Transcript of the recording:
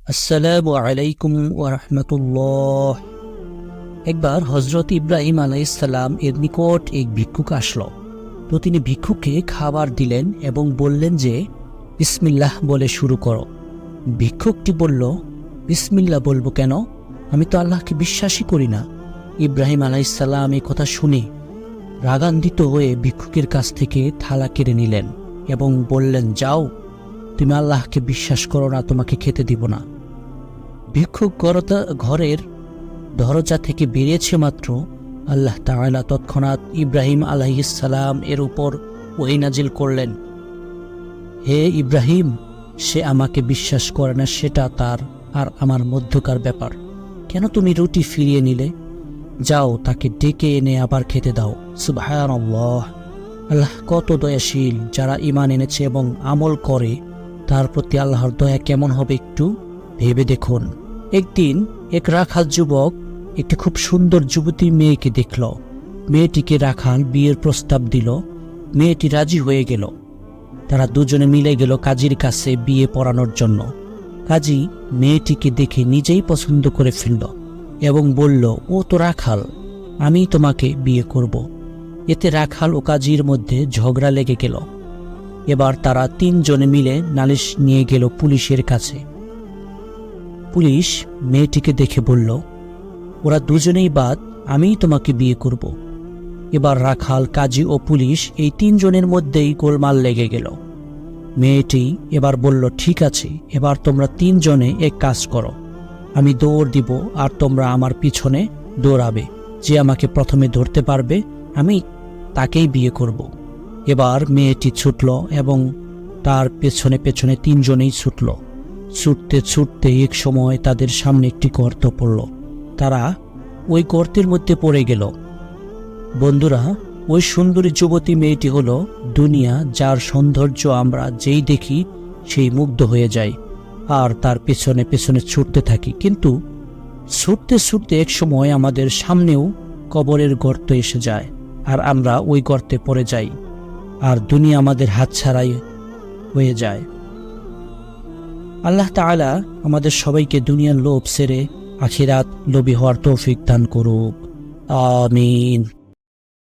আসসালামু আলাইকুম ওয়া রাহমাতুল্লাহ। একবার হযরত ইব্রাহিম আলাইহিস সালাম এর নিকট এক ভিক্ষুক আসলো। তো তিনি ভিক্ষুককে খাবার দিলেন এবং বললেন যে বিসমিল্লাহ বলে শুরু করো। ভিক্ষুকটি বলল, বিসমিল্লাহ বলবো কেন? আমি তো আল্লাহকে বিশ্বাসই করি না। ইব্রাহিম আলাইহিস সালাম এই কথা শুনে রাগান্বিত হয়ে ভিক্ষুকের কাছ থেকে থালা কেড়ে নিলেন এবং বললেন, যাও, তুমি আল্লাহকে বিশ্বাস করো না, তোমাকে খেতে দিব না। ভিক্ষুক ঘরের দরজা থেকে বেরিয়েছে মাত্র আল্লাহ তাআলা তৎক্ষণাৎ ইব্রাহিম আলাইহিস সালাম এর উপর ওহী নাজিল করলেন, হে ইব্রাহিম, সে আমাকে বিশ্বাস করে না, সেটা তার আর আমার মধ্যকার ব্যাপার। কেন তুমি রুটি ফিরিয়ে নিলে? যাও, তাকে ডেকে এনে আবার খেতে দাও। সুবহানাল্লাহ। আল্লাহ কত দয়াশীল। যারা ঈমান এনেছে এবং আমল করে তার প্রতি আল্লাহর দয়া কেমন হবে একটু ভেবে দেখুন। একদিন এক রাখাল যুবক একটি খুব সুন্দর যুবতী মেয়েকে দেখল। মেয়েটিকে রাখাল বিয়ের প্রস্তাব দিল। মেয়েটি রাজি হয়ে গেল। তারা দুজনে মিলে গেল কাজীর কাছে বিয়ে পড়ানোর জন্য। কাজী মেয়েটিকে দেখে নিজেই পছন্দ করে ফেলল এবং বলল, ও তো রাখাল, আমি তোমাকে বিয়ে করব। এতে রাখাল ও কাজীর মধ্যে ঝগড়া লেগে গেল। এবার তারা তিনজনে মিলে নালিশ নিয়ে গেল পুলিশের কাছে। পুলিশ মেয়েটিকে দেখে বলল, ওরা দুজনেই বাদ, আমিই তোমাকে বিয়ে করব। এবার রাখাল, কাজী ও পুলিশ এই তিনজনের মধ্যেই গোলমাল লেগে গেল। মেয়েটি এবার বলল, ঠিক আছে, এবার তোমরা তিনজনে এক কাজ করো, আমি দৌড় দিব আর তোমরা আমার পিছনে দৌড়াবে। যে আমাকে প্রথমে ধরতে পারবে আমি তাকেই বিয়ে করব। এবার মেয়েটি ছুটল এবং তার পেছনে পেছনে তিনজনেই ছুটল। ছুটতে ছুটতে এক সময় তাদের সামনে একটি গর্ত পড়ল। তারা ওই গর্তের মধ্যে পড়ে গেল। বন্ধুরা, ওই সুন্দরী যুবতী মেয়েটি হলো দুনিয়া, যার সৌন্দর্য আমরা যেই দেখি সেই মুগ্ধ হয়ে যায় আর তার পেছনে পেছনে ছুটতে থাকি। কিন্তু ছুটতে ছুটতে এক সময় আমাদের সামনেও কবরের গর্ত এসে যায় আর আমরা ওই গর্তে পড়ে যাই আর দুনিয়া আমাদের হাতছাড়াই হয়ে যায়। আল্লাহ তাআলা আমাদের সবাইকে দুনিয়ার লোভ ছেড়ে আখিরাত লোভী হওয়ার তৌফিক দান করুক। আমিন।